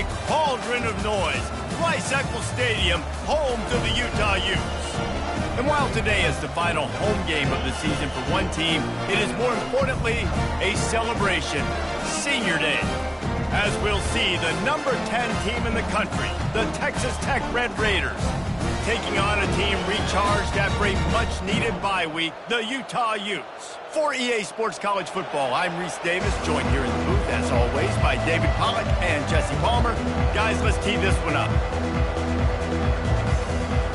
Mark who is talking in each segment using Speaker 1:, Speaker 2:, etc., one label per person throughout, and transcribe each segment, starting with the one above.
Speaker 1: big cauldron of noise. Rice-Eccles Stadium, home to the Utah Utes. And while today is the final home game of the season for one team, it is more importantly a celebration, Senior Day. As we'll see, the number 10 team in the country, the Texas Tech Red Raiders, taking on a team recharged after a much-needed bye week, the Utah Utes. For EA Sports College Football, I'm Reese Davis, joined here in the booth, as always, by David Pollack and Jesse Palmer. Guys, let's tee this one up.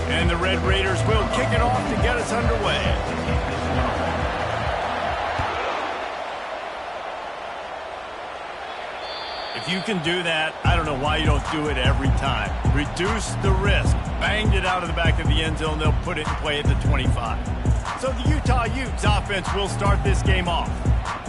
Speaker 1: And the Red Raiders will kick it off to get us underway. If you can do that, I don't know why you don't do it every time. Reduce the risk. Banged it out of the back of the end zone. They'll put it in play at the 25. So the Utah Utes offense will start this game off.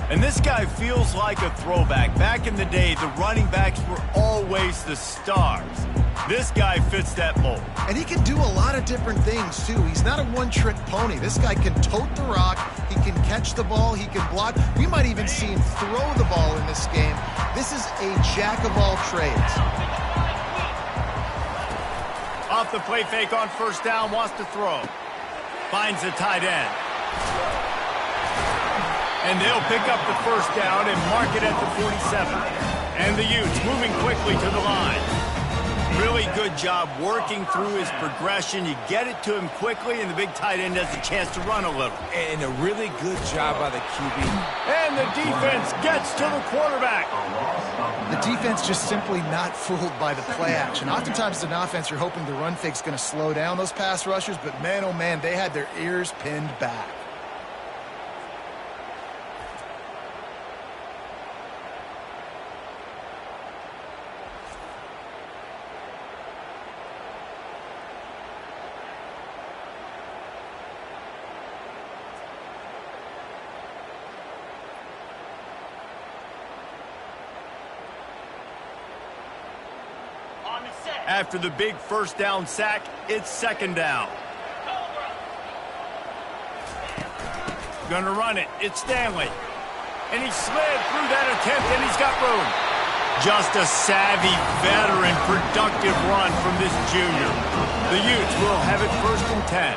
Speaker 1: And this guy feels like a throwback. Back in the day, the running backs were always the stars. This guy fits that mold.
Speaker 2: And he can do a lot of different things, too. He's not a one-trick pony. This guy can tote the rock. He can catch the ball. He can block. We might even see him throw the ball in this game. This is a jack of all trades.
Speaker 1: Off the play fake on first down, wants to throw. Finds the tight end. And they'll pick up the first down and mark it at the 47. And the Utes moving quickly to the line. Really good job working through his progression. You get it to him quickly, and the big tight end has a chance to run a little.
Speaker 3: And a really good job by the QB.
Speaker 1: And the defense gets to the quarterback.
Speaker 2: The defense just simply not fooled by the play action. Oftentimes, as an offense, you're hoping the run fake's going to slow down those pass rushers, but man, oh man, they had their ears pinned back.
Speaker 1: After the big first down sack, it's second down. Gonna run it. It's Stanley. And he slid through that attempt, and he's got room. Just a savvy, veteran, productive run from this junior. The Utes will have it first and 10.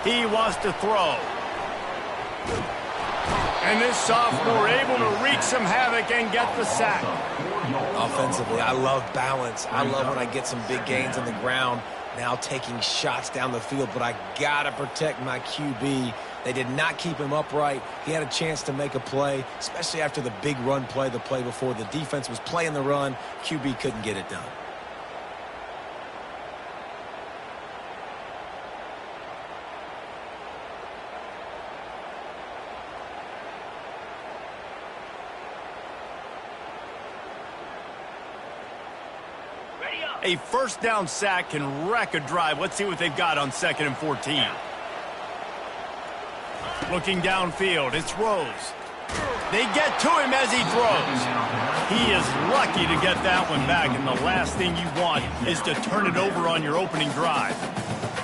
Speaker 1: He wants to throw. And this sophomore able to wreak some havoc and get the sack.
Speaker 3: Offensively, I love balance. I love when I get some big gains on the ground, now taking shots down the field, but I got to protect my QB. They did not keep him upright. He had a chance to make a play, especially after the big run play the play before. The defense was playing the run. QB couldn't get it done.
Speaker 1: A first down sack can wreck a drive. Let's see what they've got on 2nd and 14. Looking downfield, it's Rose. They get to him as he throws. He is lucky to get that one back, and the last thing you want is to turn it over on your opening drive.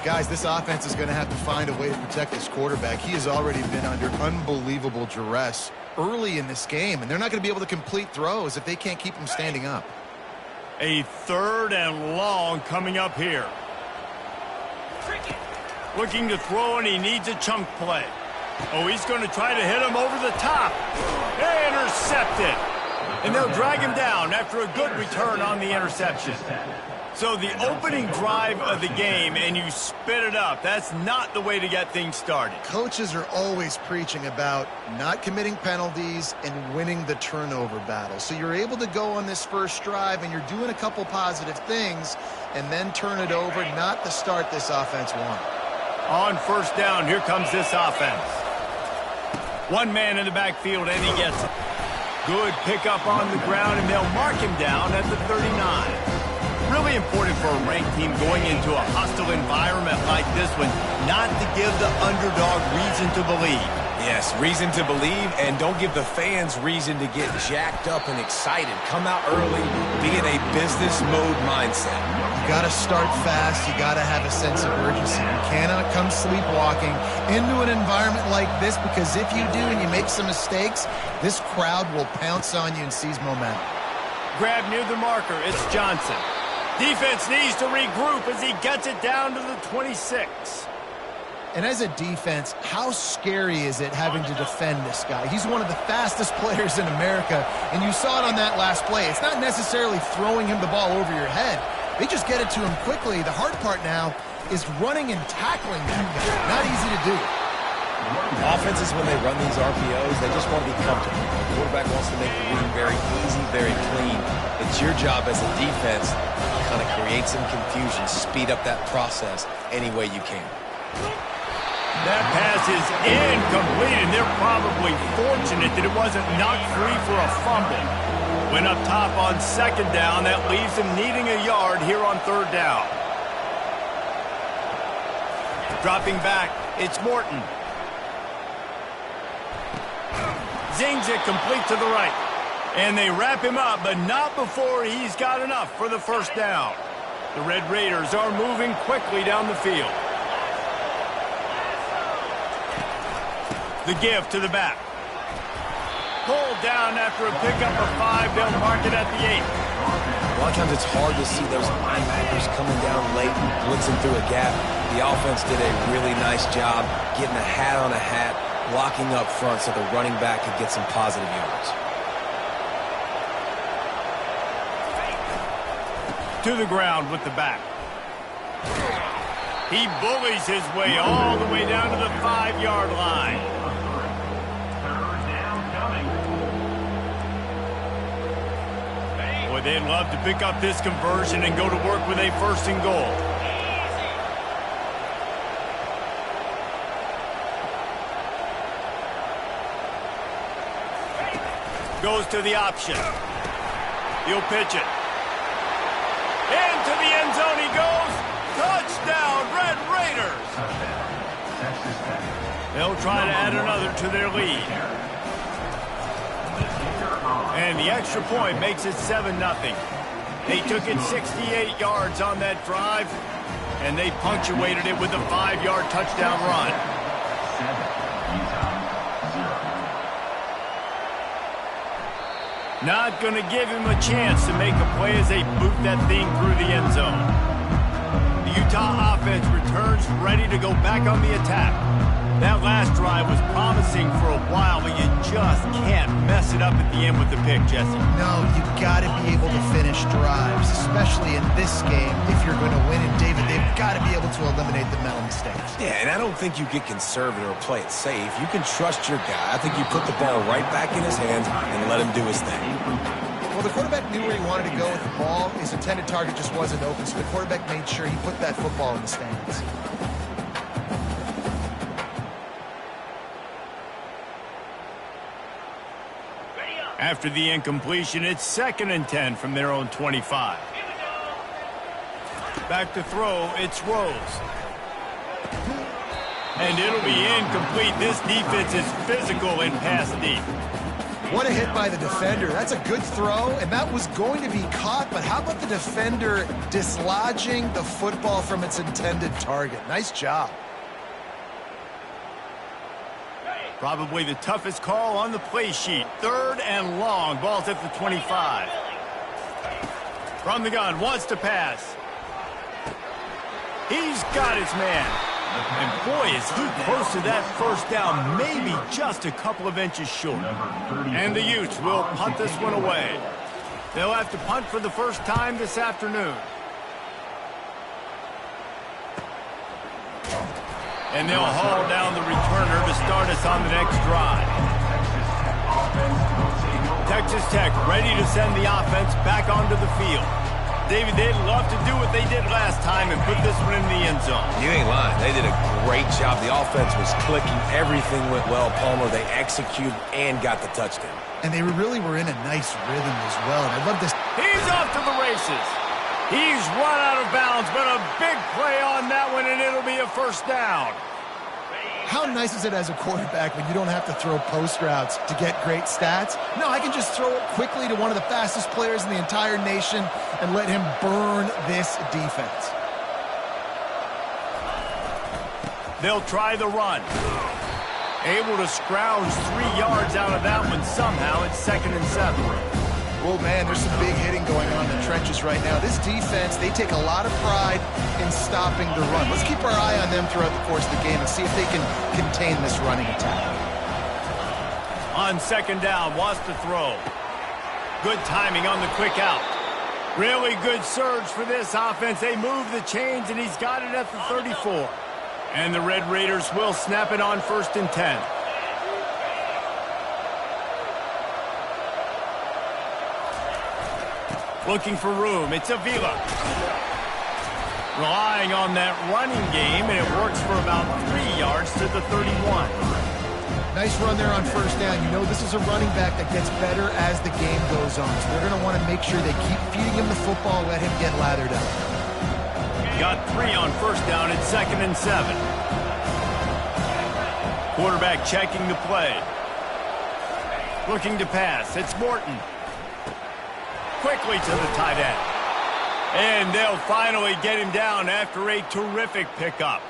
Speaker 2: Guys, this offense is going to have to find a way to protect this quarterback. He has already been under unbelievable duress early in this game, and they're not going to be able to complete throws if they can't keep him standing up.
Speaker 1: A 3rd and long coming up here. Looking to throw, and he needs a chunk play. Oh, he's going to try to hit him over the top. Intercepted. And they'll drag him down after a good return on the interception. So the opening drive of the game, and you spit it up. That's not the way to get things started.
Speaker 2: Coaches are always preaching about not committing penalties and winning the turnover battle. So you're able to go on this first drive, and you're doing a couple positive things, and then turn it over, not the start this offense won.
Speaker 1: On first down, here comes this offense. One man in the backfield, and he gets it. Good pickup on the ground, and they'll mark him down at the 39. Really important for a ranked team going into a hostile environment like this one, not to give the underdog reason to believe.
Speaker 3: Yes, reason to believe, and don't give the fans reason to get jacked up and excited. Come out early, be in a business mode mindset.
Speaker 2: You got to start fast. You got to have a sense of urgency. You cannot come sleepwalking into an environment like this, because if you do and you make some mistakes, this crowd will pounce on you and seize momentum.
Speaker 1: Grab near the marker. It's Johnson. Defense needs to regroup as he gets it down to the 26.
Speaker 2: And as a defense, how scary is it having to defend this guy? He's one of the fastest players in America, and you saw it on that last play. It's not necessarily throwing him the ball over your head. They just get it to him quickly. The hard part now is running and tackling that guy. Not easy to do.
Speaker 3: Offenses, when they run these RPOs, they just want to be comfortable. The quarterback wants to make the read very easy, very clean. It's your job as a defense to kind of create some confusion, speed up that process any way you can.
Speaker 1: That pass is incomplete, and they're probably fortunate that it wasn't knocked free for a fumble. Went up top on second down. That leaves them needing a yard here on third down. Dropping back, it's Morton. Zings it complete to the right. And they wrap him up, but not before he's got enough for the first down. The Red Raiders are moving quickly down the field. The give to the back. Pulled down after a pickup of 5. They'll mark it at the 8.
Speaker 3: A lot of times it's hard to see those linebackers coming down late and blitzing through a gap. The offense did a really nice job getting a hat on a hat, blocking up front so the running back could get some positive yards.
Speaker 1: To the ground with the back. He bullies his way all the way down to the 5-yard line. Boy, they'd love to pick up this conversion and go to work with a first and goal. Goes to the option. He'll pitch it. Into the end zone he goes. Touchdown, Red Raiders. They'll try to add another to their lead. And the extra point makes it 7-0. They took it 68 yards on that drive, and they punctuated it with a 5-yard touchdown run. Not going to give him a chance to make a play as they boot that thing through the end zone. The Utah offense returns ready to go back on the attack. That last drive was promising for a while, but you just can't mess it up at the end with the pick, Jesse.
Speaker 2: No, you've got to be able to finish drives, especially in this game if you're going to win. And, David, they've got to be able to eliminate the mental mistakes.
Speaker 3: Yeah, and I don't think you get conservative or play it safe. You can trust your guy. I think you put the ball right back in his hands and let him do his thing.
Speaker 2: Well, the quarterback knew where he wanted to go with the ball. His intended target just wasn't open, so the quarterback made sure he put that football in the stands.
Speaker 1: After the incompletion, it's 2nd and 10 from their own 25. Back to throw, it's Rose. And it'll be incomplete. This defense is physical and pass deep.
Speaker 2: What a hit by the defender. That's a good throw, and that was going to be caught, but how about the defender dislodging the football from its intended target? Nice job.
Speaker 1: Probably the toughest call on the play sheet. 3rd and long. Ball's at the 25. From the gun, wants to pass. He's got his man. And boy, is he close to that first down, maybe just a couple of inches short. And the Utes will punt this one away. They'll have to punt for the first time this afternoon. And they'll haul down the returner to start us on the next drive. Texas Tech ready to send the offense back onto the field. David, they'd love to do what they did last time and put this one in the end zone.
Speaker 3: You ain't lying. They did a great job. The offense was clicking. Everything went well. Palmer, they executed and got the touchdown.
Speaker 2: And they really were in a nice rhythm as well. And I love this.
Speaker 1: He's off to the races. He's run out of bounds, but a big play on that one, and it'll be a first down.
Speaker 2: How nice is it as a quarterback when you don't have to throw post routes to get great stats? No, I can just throw it quickly to one of the fastest players in the entire nation and let him burn this defense.
Speaker 1: They'll try the run. Able to scrounge 3 yards out of that one somehow. It's 2nd and 7.
Speaker 2: Oh, man, there's some big hitting going on in the trenches right now. This defense, they take a lot of pride in stopping the run. Let's keep our eye on them throughout the course of the game and see if they can contain this running attack.
Speaker 1: On 2nd down, wants to throw. Good timing on the quick out. Really good surge for this offense. They move the chains, and he's got it at the 34. And the Red Raiders will snap it on 1st and 10. Looking for room. It's Avila. Relying on that running game, and it works for about 3 yards to the 31.
Speaker 2: Nice run there on 1st down. You know this is a running back that gets better as the game goes on. So they're going to want to make sure they keep feeding him the football, let him get lathered up.
Speaker 1: Got 3 on 1st down. It's 2nd and 7. Quarterback checking the play. Looking to pass. It's Morton. Quickly to the tight end. And they'll finally get him down after a terrific pickup.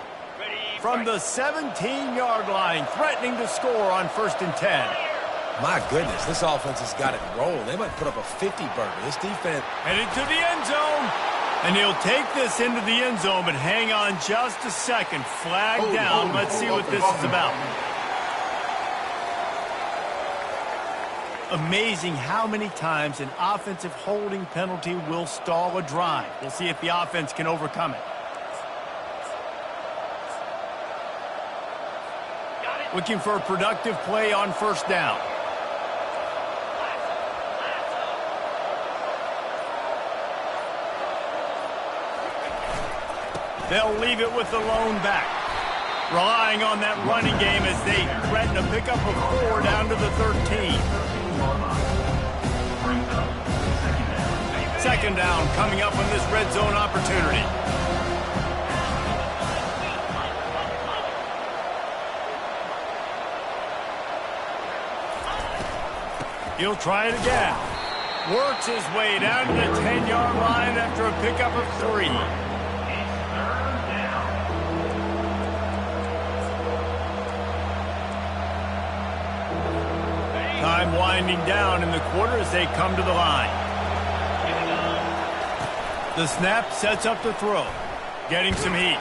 Speaker 1: From the 17-yard line, threatening to score on 1st and 10.
Speaker 3: My goodness, this offense has got it rolling. They might put up a 50-burger. This defense.
Speaker 1: Headed to the end zone. And he'll take this into the end zone, but hang on just a second. Flag down. Let's see what this is about. Amazing how many times an offensive holding penalty will stall a drive. We'll see if the offense can overcome it. Looking for a productive play on 1st down. They'll leave it with the lone back. Relying on that running game as they threaten a pickup of 4 down to the 13. 2nd down coming up on this red zone opportunity. He'll try it again. Works his way down to the 10-yard line after a pickup of 3. Time winding down in the quarter as they come to the line. The snap sets up the throw. Getting some heat.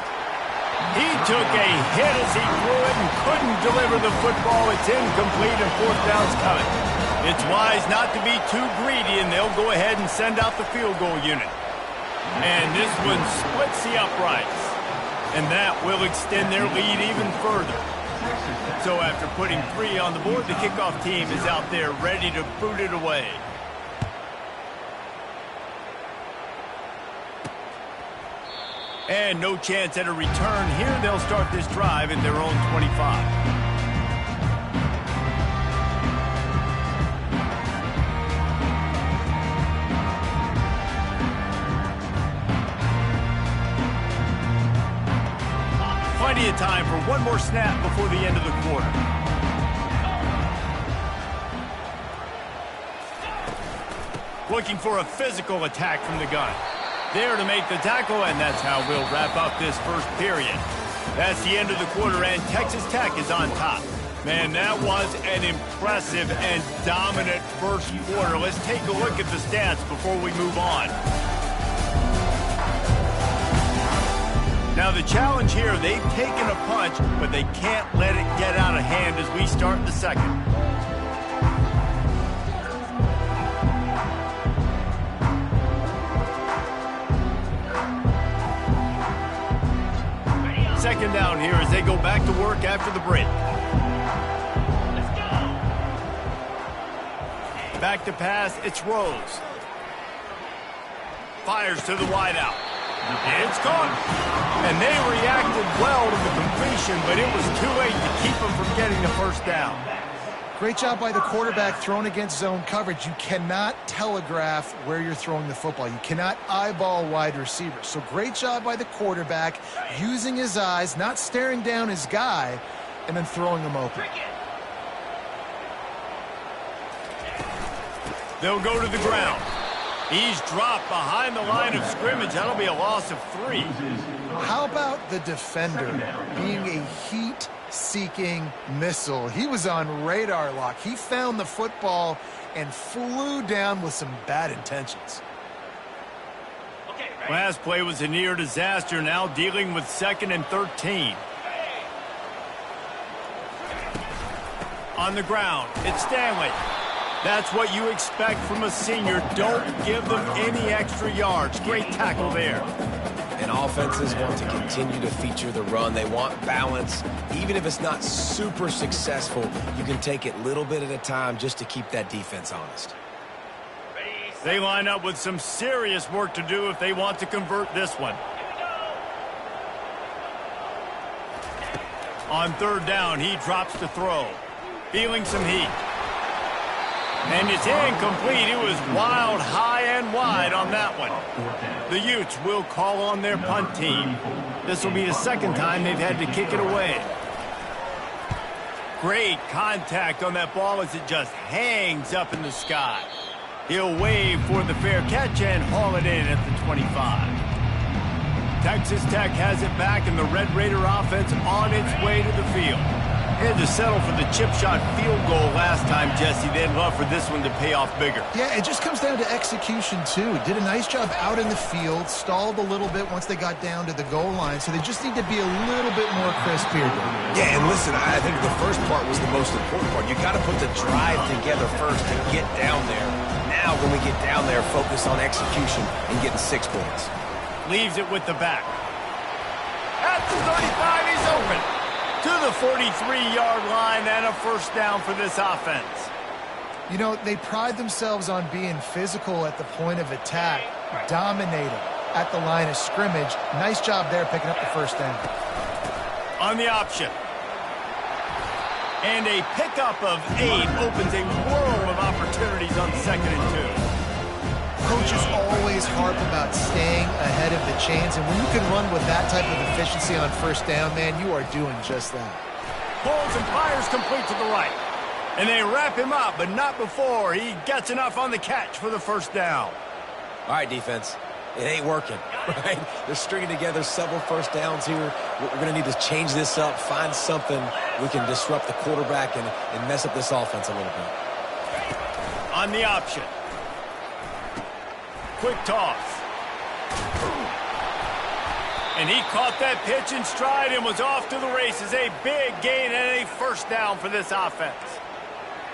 Speaker 1: He took a hit as he threw it and couldn't deliver the football. It's incomplete and 4th down's coming. It's wise not to be too greedy, and they'll go ahead and send out the field goal unit. And this one splits the uprights. And that will extend their lead even further. So after putting 3 on the board, the kickoff team is out there ready to boot it away. And no chance at a return here. They'll start this drive at their own 25. Plenty of time for one more snap before the end of the quarter. Looking for a physical attack from the gun. There to make the tackle, and that's how we'll wrap up this first period. That's the end of the quarter, and Texas Tech is on top. Man, that was an impressive and dominant first quarter. Let's take a look at the stats before we move on. Now, the challenge here, they've taken a punch, but they can't let it get out of hand as we start the second. Second down here as they go back to work after the break. Back to pass, it's Rose. Fires to the wideout. It's gone. And they reacted well to the completion, but it was too late to keep them from getting the first down.
Speaker 2: Great job by the quarterback thrown against zone coverage. You cannot telegraph where you're throwing the football. You cannot eyeball wide receivers. So great job by the quarterback using his eyes, not staring down his guy, and then throwing him open.
Speaker 1: They'll go to the ground. He's dropped behind the line of scrimmage. That'll be a loss of 3.
Speaker 2: How about the defender being a heat-seeking missile? He was on radar lock. He found the football and flew down with some bad intentions.
Speaker 1: Last play was a near disaster, now dealing with 2nd and 13. On the ground, it's Stanley. That's what you expect from a senior. Don't give them any extra yards. Great tackle there.
Speaker 3: And offenses want to continue to feature the run. They want balance. Even if it's not super successful, you can take it little bit at a time just to keep that defense honest.
Speaker 1: They line up with some serious work to do if they want to convert this one. On 3rd down, he drops to throw. Feeling some heat. And it's incomplete. It was wild, high and wide on that one. The Utes will call on their punt team. This will be the 2nd time they've had to kick it away. Great contact on that ball as it just hangs up in the sky. He'll wave for the fair catch and haul it in at the 25. Texas Tech has it back, and the Red Raider offense on its way to the field. Had to settle for the chip shot field goal last time, Jesse. They'd love for this one to pay off bigger.
Speaker 2: Yeah, it just comes down to execution, too. Did a nice job out in the field, stalled a little bit once they got down to the goal line, so they just need to be a little bit more crisp here.
Speaker 3: Yeah, and listen, I think the first part was the most important part. You got to put the drive together first to get down there. Now, when we get down there, focus on execution and getting 6 points.
Speaker 1: Leaves it with the back. At the 35, he's open. To the 43-yard line and a 1st down for this offense.
Speaker 2: You know, they pride themselves on being physical at the point of attack, dominating at the line of scrimmage. Nice job there picking up the 1st down.
Speaker 1: On the option. And a pickup of 8 opens a world of opportunities on 2nd and 2.
Speaker 2: Coaches always harp about staying ahead of the chains, and when you can run with that type of efficiency on 1st down, man, you are doing just that.
Speaker 1: Pulls and fires complete to the right. And they wrap him up, but not before he gets enough on the catch for the 1st down.
Speaker 3: All right, defense. It ain't working, right? They're stringing together several 1st downs here. We're going to need to change this up, find something we can disrupt the quarterback and mess up this offense a little bit.
Speaker 1: On the option. Quick toss. And he caught that pitch in stride and was off to the races. A big gain and a 1st down for this offense.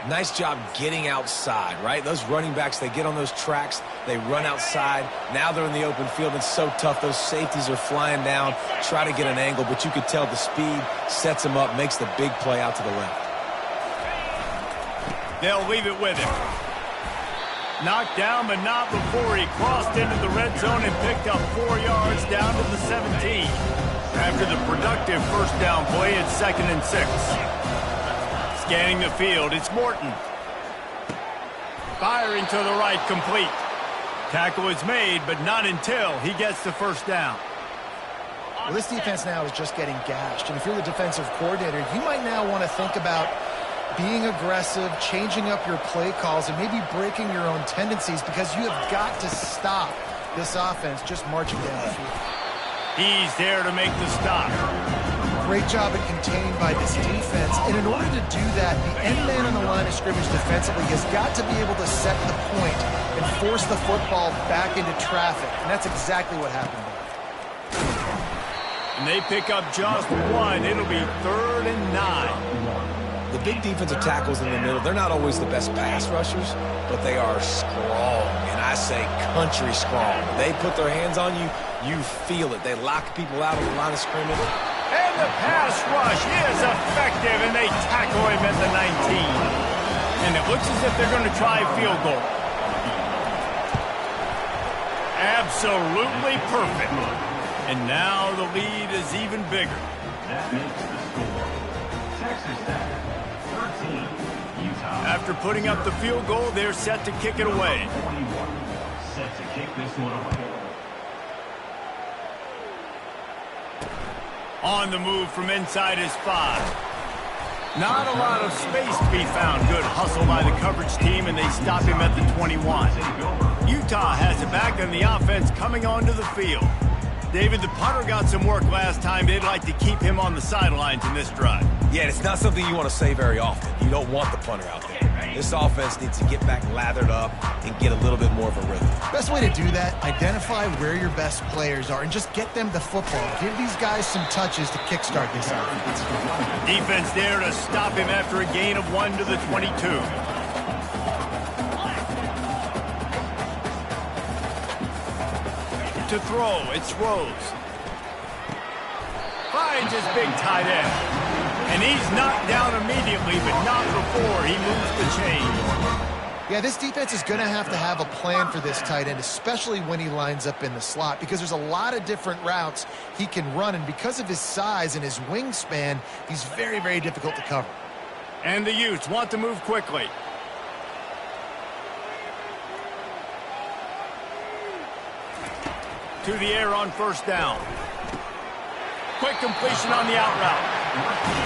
Speaker 3: Nice job getting outside, right? Those running backs, they get on those tracks, they run outside. Now they're in the open field. It's so tough. Those safeties are flying down, try to get an angle, but you could tell the speed sets him up, makes the big play out to the left.
Speaker 1: They'll leave it with him. Knocked down, but not before he crossed into the red zone and picked up 4 yards down to the 17. After the productive 1st down play, it's 2nd and 6. Scanning the field, it's Morton. Firing to the right, complete. Tackle is made, but not until he gets the 1st down.
Speaker 2: Well, this defense now is just getting gashed, and if you're the defensive coordinator, you might now want to think about being aggressive, changing up your play calls, and maybe breaking your own tendencies, because you have got to stop this offense just marching down the field.
Speaker 1: He's there to make the stop.
Speaker 2: Great job at containing by this defense, and in order to do that, the end man on the line of scrimmage defensively has got to be able to set the point and force the football back into traffic, and that's exactly what happened there.
Speaker 1: And they pick up just 1. It'll be 3rd and 9.
Speaker 3: The big defensive tackles in the middle, they're not always the best pass rushers, but they are strong, and I say country strong. When they put their hands on you, you feel it. They lock people out on the line of scrimmage.
Speaker 1: And the pass rush is effective, and they tackle him at the 19. And it looks as if they're going to try a field goal. Absolutely perfect. And now the lead is even bigger.
Speaker 4: That makes the score Texas Tech 13, Utah
Speaker 1: After putting up the field goal, they're set to kick it away.
Speaker 4: Set to kick this one away.
Speaker 1: On the move from inside his 5. Not a lot of space to be found. Good hustle by the coverage team, and they stop him at the 21. Utah has it back, and the offense coming onto the field. David, the punter got some work last time. They'd like to keep him on the sidelines in this drive.
Speaker 3: Yeah, it's not something you want to say very often. You don't want the punter out there. This offense needs to get back lathered up and get a little bit more of a rhythm.
Speaker 2: Best way to do that, identify where your best players are and just get them the football. Give these guys some touches to kickstart this offense.
Speaker 1: Defense there to stop him after a gain of 1 to the 22. To throw, it's Rose. Finds his big tight end. And he's knocked down immediately, but not before he moves the chain.
Speaker 2: Yeah, this defense is going to have a plan for this tight end, especially when he lines up in the slot, because there's a lot of different routes he can run, and because of his size and his wingspan, he's very, very difficult to cover.
Speaker 1: And the Utes want to move quickly. To the air on first down. Quick completion on the out route.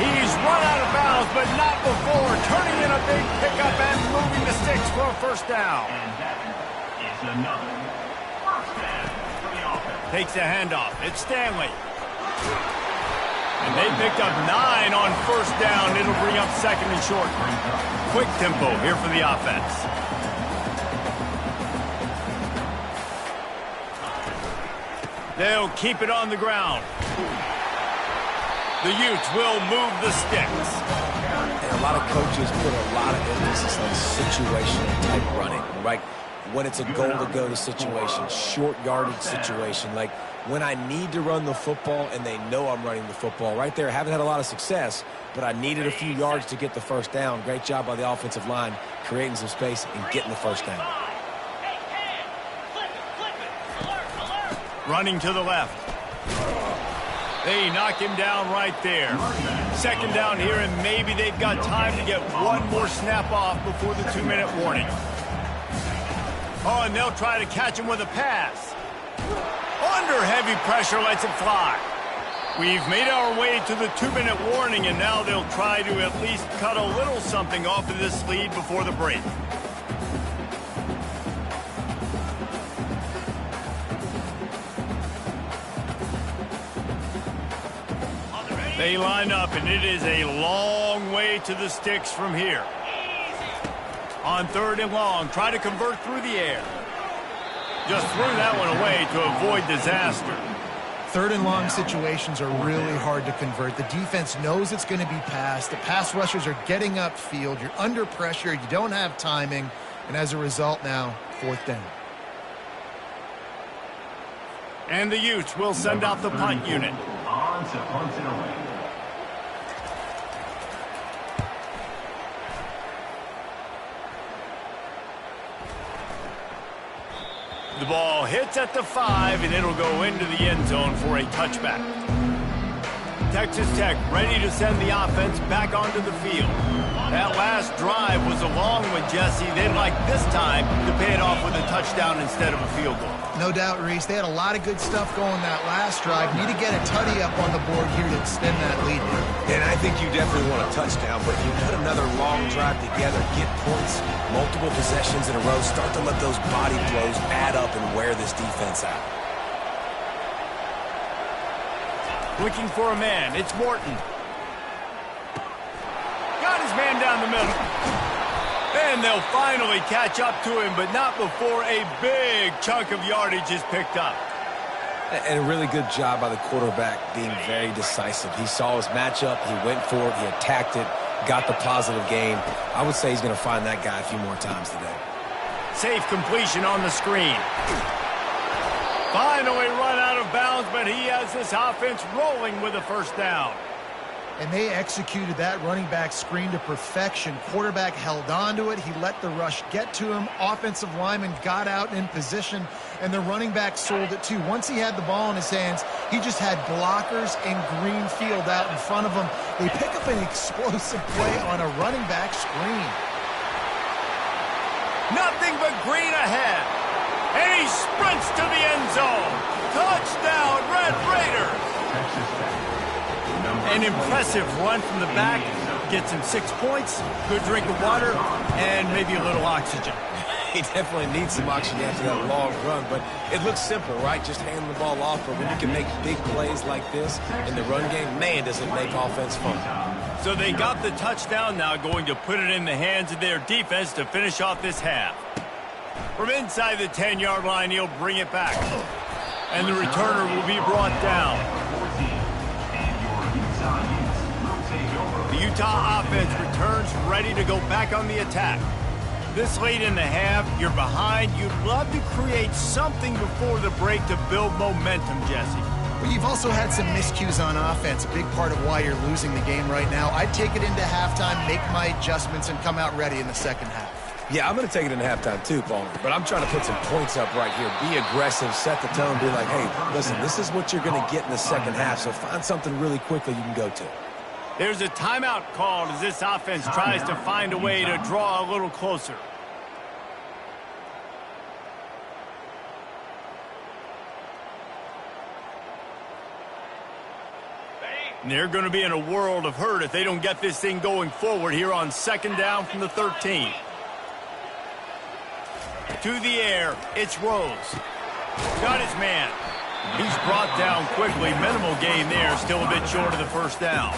Speaker 1: He's run out of bounds, but not before turning in a big pickup and moving the sticks for a first down.
Speaker 4: And that is another first down for the offense.
Speaker 1: Takes a handoff. It's Stanley. And they picked up 9 on first down. It'll bring up second and short. Quick tempo here for the offense. They'll keep it on the ground. The Utes will move the sticks.
Speaker 3: And a lot of coaches put a lot of emphasis on situational type running, right? When it's a goal-to-go situation, short yardage situation, like when I need to run the football and they know I'm running the football. Right there, haven't had a lot of success, but I needed a few yards to get the first down. Great job by the offensive line, creating some space and getting the first down.
Speaker 1: Running to the left. They knock him down right there. Second down here, and maybe they've got time to get one more snap off before the 2-minute warning. Oh, and they'll try to catch him with a pass. Under heavy pressure, lets it fly. We've made our way to the 2-minute warning, and now they'll try to at least cut a little something off of this lead before the break. They line up, and it is a long way to the sticks from here. On third and long, try to convert through the air. Just threw that one away to avoid disaster.
Speaker 2: Third and long situations are really hard to convert. The defense knows it's going to be passed. The pass rushers are getting upfield. You're under pressure. You don't have timing. And as a result now, fourth down.
Speaker 1: And the Utes will send out the punt unit.
Speaker 4: On to punt it away.
Speaker 1: The ball hits at the 5, and it'll go into the end zone for a touchback. Texas Tech ready to send the offense back onto the field. That last drive was a long one, Jesse. They'd like this time to pay it off with a touchdown instead of a field goal.
Speaker 2: No doubt, Reese. They had a lot of good stuff going that last drive. Need to get a tutty up on the board here to extend that lead.
Speaker 3: And I think you definitely want a touchdown, but you put another long drive together, get points, multiple possessions in a row, start to let those body blows add up and wear this defense out.
Speaker 1: Looking for a man. It's Morton. Got his man down the middle. And they'll finally catch up to him, but not before a big chunk of yardage is picked up.
Speaker 3: And a really good job by the quarterback being very decisive. He saw his matchup, he went for it, he attacked it, got the positive gain. I would say he's going to find that guy a few more times today.
Speaker 1: Safe completion on the screen. Finally run out of bounds, but he has this offense rolling with a first down.
Speaker 2: And they executed that running back screen to perfection. Quarterback held on to it. He let the rush get to him. Offensive lineman got out in position, and the running back sold it too. Once he had the ball in his hands, he just had blockers and green field out in front of him. They pick up an explosive play on a running back screen.
Speaker 1: Nothing but green ahead. And he sprints to the end zone. Touchdown, Red Raiders. An impressive run from the back. Gets him 6 points, good drink of water, and maybe a little oxygen.
Speaker 3: He definitely needs some oxygen after that long run, but it looks simple, right? Just handing the ball off, but when you can make big plays like this in the run game, man, does it make offense fun.
Speaker 1: So they got the touchdown, now going to put it in the hands of their defense to finish off this half. From inside the 10-yard line, he'll bring it back. And the returner will be brought down. The Utah offense returns ready to go back on the attack. This late in the half, you're behind. You'd love to create something before the break to build momentum, Jesse.
Speaker 2: Well, you've also had some miscues on offense, a big part of why you're losing the game right now. I'd take it into halftime, make my adjustments, and come out ready in the second half.
Speaker 3: Yeah, I'm going to take it into halftime too, Paul. But I'm trying to put some points up right here. Be aggressive, set the tone, be like, hey, listen, this is what you're going to get in the second half, so find something really quickly you can go to.
Speaker 1: There's a timeout called as this offense tries to find a way to draw a little closer. And they're going to be in a world of hurt if they don't get this thing going forward here on second down from the 13. To the air, it's Rose. Got his man. He's brought down quickly. Minimal gain there, still a bit short of the first down.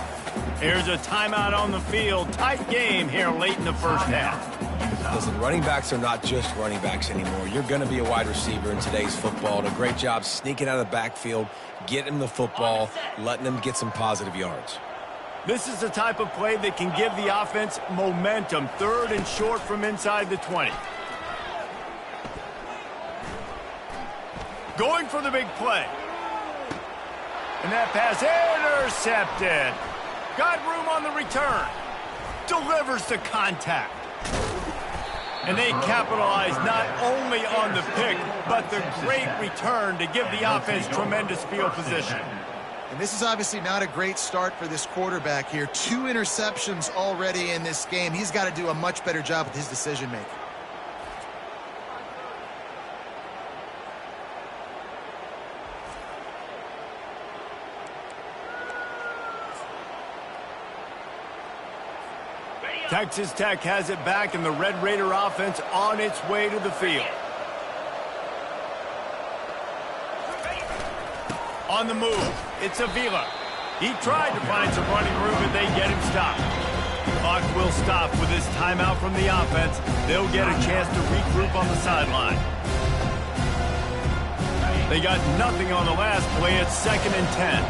Speaker 1: Here's a timeout on the field. Tight game here late in the first half.
Speaker 3: Listen, running backs are not just running backs anymore. You're going to be a wide receiver in today's football. And a great job sneaking out of the backfield, getting him the football, letting him get some positive yards.
Speaker 1: This is the type of play that can give the offense momentum. Third and short from inside the 20. Going for the big play. And that pass intercepted. Got room on the return. Delivers the contact. And they capitalize not only on the pick, but the great return to give the offense tremendous field position.
Speaker 2: And this is obviously not a great start for this quarterback here. 2 interceptions already in this game. He's got to do a much better job with his decision-making.
Speaker 1: Texas Tech has it back, and the Red Raider offense on its way to the field. On the move, it's Avila. He tried to find some running room, but they get him stopped. The clock will stop with this timeout from the offense. They'll get a chance to regroup on the sideline. They got nothing on the last play. It's 2nd and 10.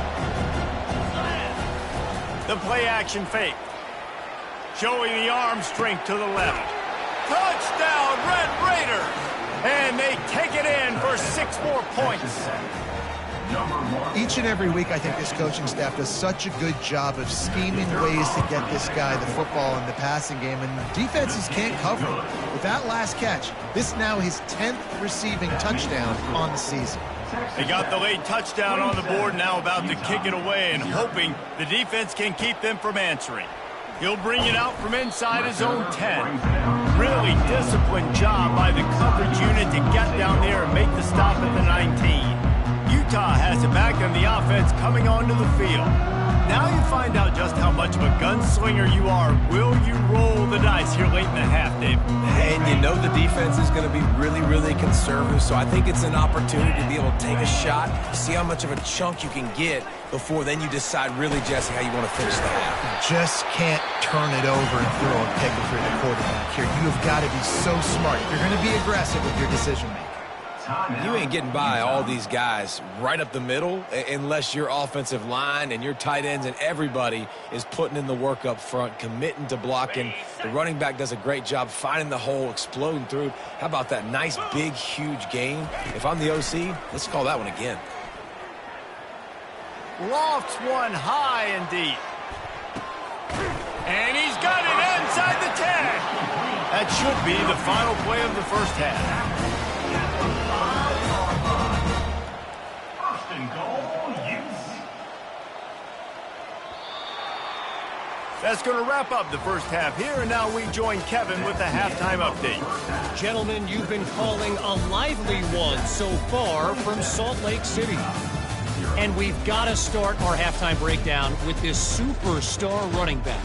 Speaker 1: The play action fake. Showing the arm strength to the left. Touchdown, Red Raiders! And they take it in for 6 more points.
Speaker 2: Each and every week, I think this coaching staff does such a good job of scheming ways to get this guy the football in the passing game, and defenses can't cover him. With that last catch, this now his 10th receiving touchdown on the season.
Speaker 1: They got the late touchdown on the board, now about to kick it away and hoping the defense can keep them from answering. He'll bring it out from inside his own 10. Really disciplined job by the coverage unit to get down there and make the stop at the 19. Utah has it back on the offense coming onto the field. Now you find out just how much of a gunslinger you are. Will you roll the dice here late in the half, Dave?
Speaker 3: And you know the defense is going to be really, really conservative, so I think it's an opportunity to be able to take a shot, see how much of a chunk you can get before then you decide really, Jesse, how you want to finish the half.
Speaker 2: Just can't turn it over and throw a pick if you're the quarterback here. You have got to be so smart. You're going to be aggressive with your decision-making.
Speaker 3: You ain't getting by all these guys right up the middle unless your offensive line and your tight ends and everybody is putting in the work up front, committing to blocking. The running back does a great job finding the hole, exploding through. How about that nice, big, huge gain? If I'm the OC, let's call that one again.
Speaker 1: Lofts one high and deep. And he's got it inside the 10. That should be the final play of the first half. That's going to wrap up the first half here, and now we join Kevin with the halftime update.
Speaker 5: Gentlemen, you've been calling a lively one so far from Salt Lake City. And we've got to start our halftime breakdown with this superstar running back.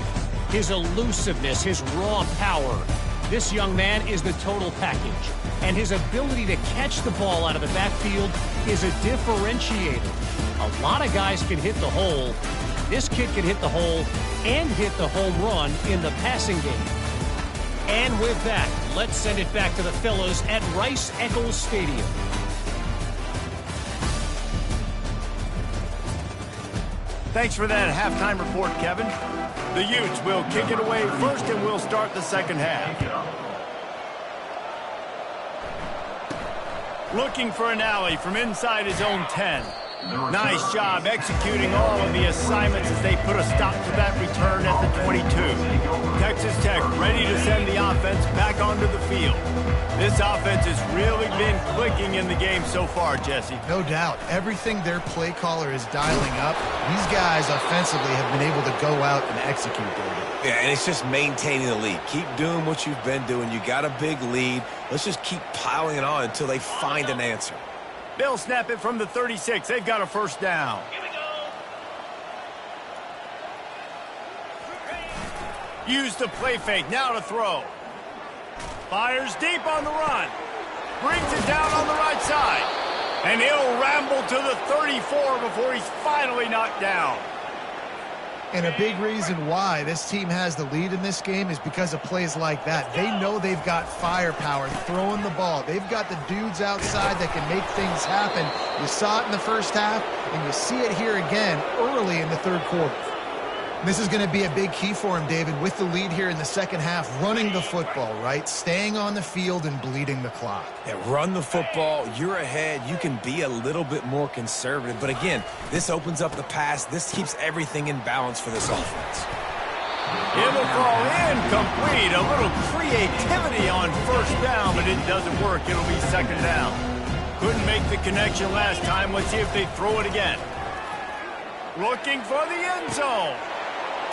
Speaker 5: His elusiveness, his raw power. This young man is the total package. And his ability to catch the ball out of the backfield is a differentiator. A lot of guys can hit the hole. This kid can hit the hole and hit the home run in the passing game. And with that, let's send it back to the fellows at Rice-Eccles Stadium.
Speaker 1: Thanks for that halftime report, Kevin. The Utes will kick it away first, and we'll start the second half. Looking for an alley from inside his own 10. Nice job executing all of the assignments as they put a stop to that return at the 22. Texas Tech ready to send the offense back onto the field. This offense has really been clicking in the game so far, Jesse.
Speaker 2: No doubt. Everything their play caller is dialing up, these guys offensively have been able to go out and execute, David.
Speaker 3: Yeah, and it's just maintaining the lead. Keep doing what you've been doing. You got a big lead. Let's just keep piling it on until they find an answer.
Speaker 1: They'll snap it from the 36. They've got a first down. Use the play fake. Now to throw. Fires deep on the run. Brings it down on the right side. And he'll ramble to the 34 before he's finally knocked down.
Speaker 2: And a big reason why this team has the lead in this game is because of plays like that. They know they've got firepower throwing the ball. They've got the dudes outside that can make things happen. You saw it in the first half, and you see it here again early in the third quarter. This is going to be a big key for him, David, with the lead here in the second half, running the football, right? Staying on the field and bleeding the clock.
Speaker 3: Yeah, run the football. You're ahead. You can be a little bit more conservative. But again, this opens up the pass. This keeps everything in balance for this offense.
Speaker 1: It'll fall incomplete. A little creativity on first down, but it doesn't work. It'll be second down. Couldn't make the connection last time. Let's see if they throw it again. Looking for the end zone.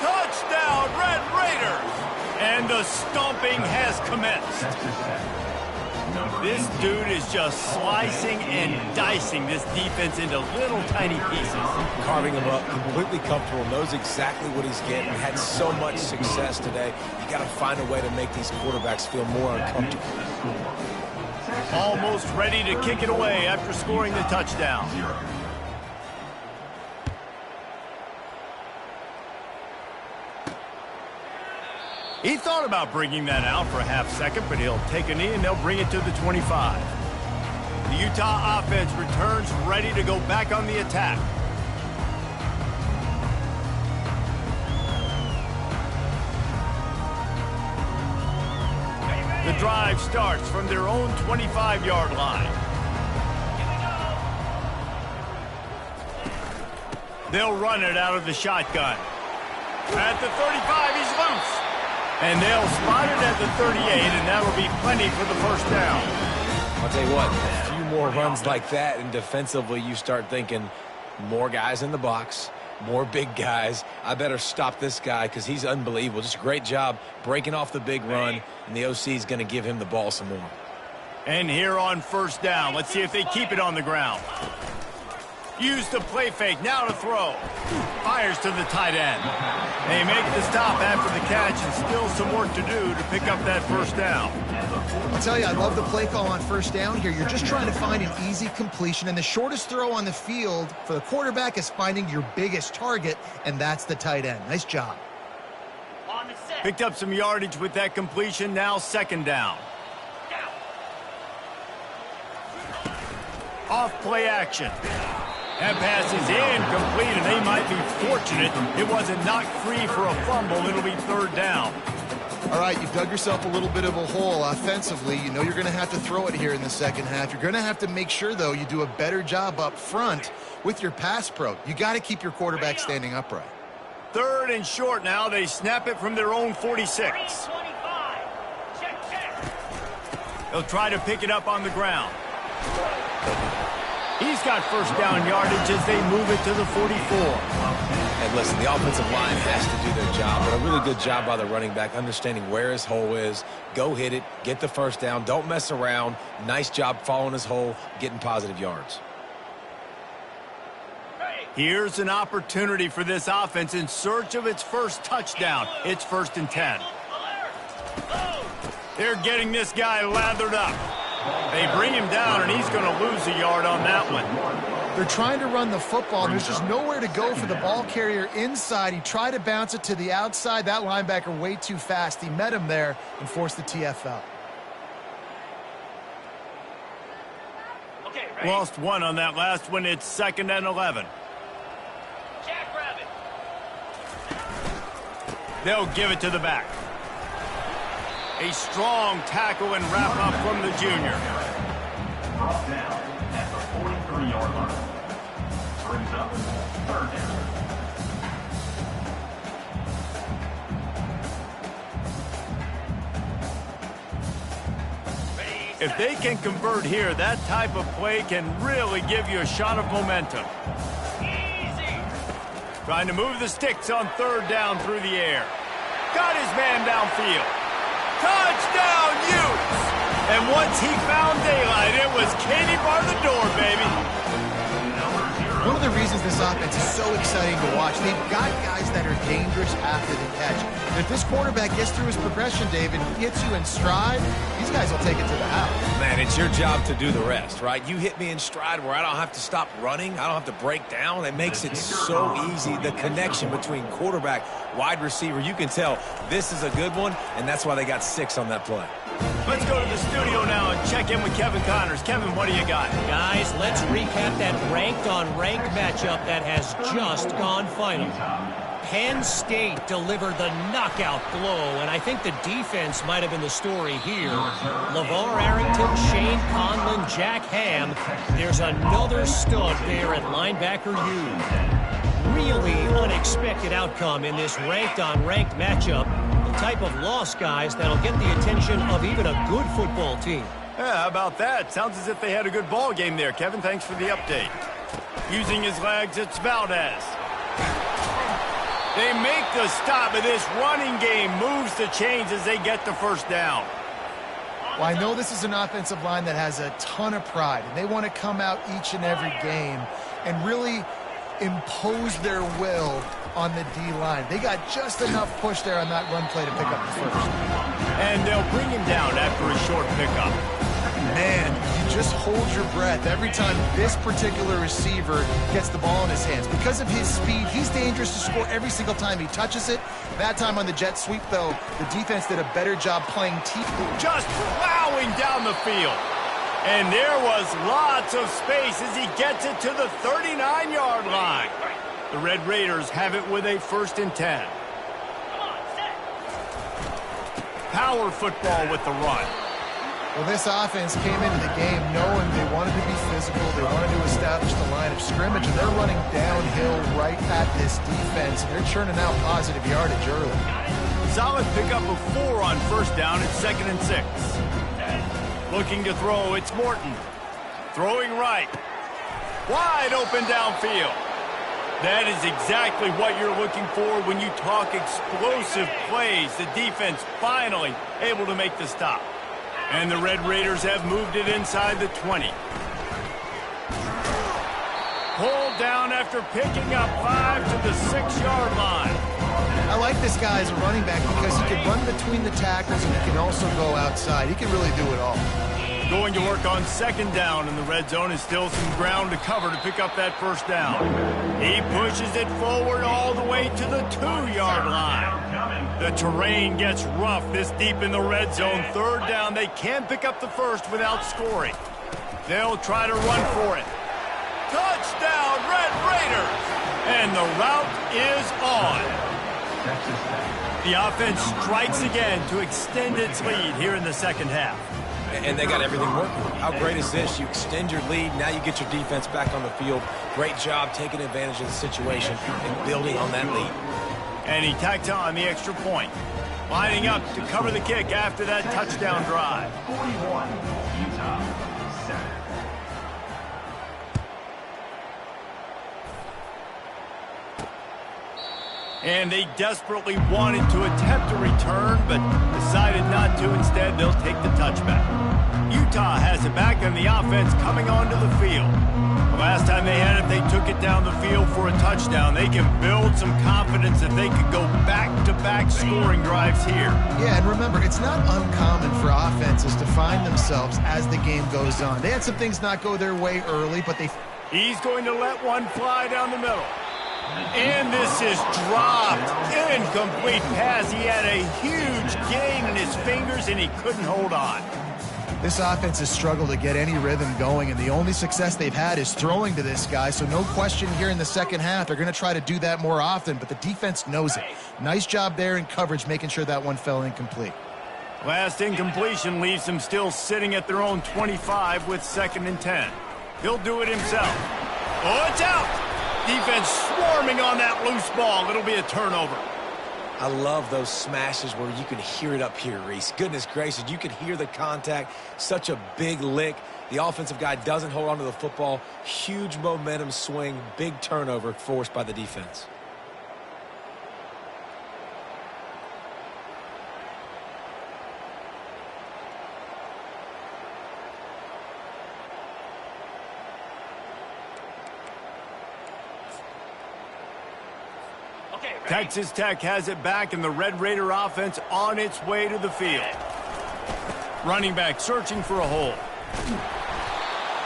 Speaker 1: Touchdown, Red Raiders! And the stomping has commenced. This dude is just slicing and dicing this defense into little tiny pieces.
Speaker 3: Carving him up, completely comfortable, knows exactly what he's getting, had so much success today. You got to find a way to make these quarterbacks feel more uncomfortable.
Speaker 1: Almost ready to kick it away after scoring the touchdown. He thought about bringing that out for a half second, but he'll take a knee and they'll bring it to the 25. The Utah offense returns ready to go back on the attack. The drive starts from their own 25-yard line. They'll run it out of the shotgun. At the 35, he's loose. And they'll spot it at the 38, and that'll be plenty for the first down.
Speaker 3: I'll tell you what, a few more runs like that, and defensively you start thinking more guys in the box, more big guys. I better stop this guy because he's unbelievable. Just a great job breaking off the big run, and the OC is going to give him the ball some more.
Speaker 1: And here on first down, let's see if they keep it on the ground. Use the play fake, now to throw. Fires to the tight end. They make the stop after the catch and still some work to do to pick up that first down.
Speaker 2: I'll tell you, I love the play call on first down here. You're just trying to find an easy completion, and the shortest throw on the field for the quarterback is finding your biggest target, and that's the tight end. Nice job.
Speaker 1: Picked up some yardage with that completion, now second down. Off play action. That pass is incomplete, and they might be fortunate it wasn't knocked free for a fumble. It'll be third down.
Speaker 2: All right, you've dug yourself a little bit of a hole offensively. You know you're going to have to throw it here in the second half. You're going to have to make sure, though, you do a better job up front with your pass pro. You got to keep your quarterback standing upright.
Speaker 1: Third and short now. They snap it from their own 46. They'll try to pick it up on the ground. He's got first down yardage as they move it to the 44.
Speaker 3: And listen, the offensive line has to do their job, but a really good job by the running back, understanding where his hole is. Go hit it, get the first down, don't mess around. Nice job following his hole, getting positive yards.
Speaker 1: Here's an opportunity for this offense in search of its first touchdown. It's 1st and 10. They're getting this guy lathered up. They bring him down, and he's going to lose a yard on that one.
Speaker 2: They're trying to run the football, and there's just nowhere to go for the ball carrier inside. He tried to bounce it to the outside. That linebacker way too fast. He met him there and forced the TFL.
Speaker 1: Okay, lost one on that last one. It's 2nd and 11. They'll give it to the back. A strong tackle and wrap up from the junior.
Speaker 4: Brought down at the 43-yard line. Brings up 3rd down.
Speaker 1: If they can convert here, that type of play can really give you a shot of momentum. Trying to move the sticks on 3rd down through the air. Got his man downfield. Touchdown, Utes! And once he found daylight, it was Katie bar the door, baby.
Speaker 2: One of the reasons this offense is so exciting to watch, they've got guys that are dangerous after the catch. And if this quarterback gets through his progression, David, he hits you in stride, these guys will take it to the house.
Speaker 3: Man, it's your job to do the rest, right? You hit me in stride where I don't have to stop running. I don't have to break down. It makes it so easy. The connection between quarterback, wide receiver, you can tell this is a good one, and that's why they got 6 on that play.
Speaker 1: Let's go to the studio now and check in with Kevin Connors. Kevin, what do you got?
Speaker 5: Guys, let's recap that ranked-on-ranked matchup that has just gone final. Penn State delivered the knockout blow, and I think the defense might have been the story here. LeVar Arrington, Shane Conlon, Jack Ham. There's another stud there at linebacker U. Really unexpected outcome in this ranked-on-ranked matchup. The type of loss, guys, that'll get the attention of even a good football team.
Speaker 1: Yeah, how about that? Sounds as if they had a good ball game there. Kevin, thanks for the update. Using his legs, it's Valdez. They make the stop, but this running game moves the chains as they get the first down.
Speaker 2: Well, I know this is an offensive line that has a ton of pride, and they want to come out each and every game and really impose their will on the D-line. They got just enough push there on that run play to pick up the first.
Speaker 1: And they'll bring him down after a short pickup.
Speaker 2: Man, you just hold your breath every time this particular receiver gets the ball in his hands. Because of his speed, he's dangerous to score every single time he touches it. That time on the jet sweep, though, the defense did a better job playing team.
Speaker 1: Just plowing down the field. And there was lots of space as he gets it to the 39-yard line. The Red Raiders have it with a 1st and 10. Power football with the run.
Speaker 2: Well, this offense came into the game knowing they wanted to be physical, they wanted to establish the line of scrimmage, and they're running downhill right at this defense, and they're churning out positive yardage early.
Speaker 1: Solid pickup of 4 on 1st down. It's 2nd and 6. Looking to throw, it's Morton. Throwing right. Wide open downfield. That is exactly what you're looking for when you talk explosive plays. The defense finally able to make the stop. And the Red Raiders have moved it inside the 20. Pulled down after picking up 5 to the 6-yard line.
Speaker 2: I like this guy as a running back because he can run between the tackles and he can also go outside. He can really do it all.
Speaker 1: Going to work on 2nd down in the red zone is still some ground to cover to pick up that 1st down. He pushes it forward all the way to the 2-yard line. The terrain gets rough this deep in the red zone. 3rd down, they can pick up the 1st without scoring. They'll try to run for it. Touchdown, Red Raiders! And the route is on. The offense strikes again to extend its lead here in the 2nd half.
Speaker 3: And they got everything working. How great is this? You extend your lead, now you get your defense back on the field. Great job taking advantage of the situation and building on that lead.
Speaker 1: And he tacks on the extra point. Lining up to cover the kick after that touchdown drive.
Speaker 4: 41, Utah, 7.
Speaker 1: And they desperately wanted to attempt a return, but decided not to. Instead, they'll take the touchback. Utah has it back, and the offense coming onto the field. The last time they had it, they took it down the field for a touchdown. They can build some confidence that they could go back-to-back scoring drives here.
Speaker 2: Yeah, and remember, it's not uncommon for offenses to find themselves as the game goes on. They had some things not go their way early, but they...
Speaker 1: He's going to let one fly down the middle. And this is dropped. Incomplete pass. He had a huge gain in his fingers, and he couldn't hold on.
Speaker 2: This offense has struggled to get any rhythm going, and the only success they've had is throwing to this guy, so no question here in the second half. They're going to try to do that more often, but the defense knows it. Nice job there in coverage, making sure that one fell incomplete.
Speaker 1: Last incompletion leaves them still sitting at their own 25 with 2nd and 10. He'll do it himself. Oh, it's out! Defense swarming on that loose ball. It'll be a turnover.
Speaker 3: I love those smashes where you can hear it up here, Reese. Goodness gracious, you can hear the contact. Such a big lick. The offensive guy doesn't hold on to the football. Huge momentum swing. Big turnover forced by the defense.
Speaker 1: Texas Tech has it back, and the Red Raider offense on its way to the field. Running back searching for a hole.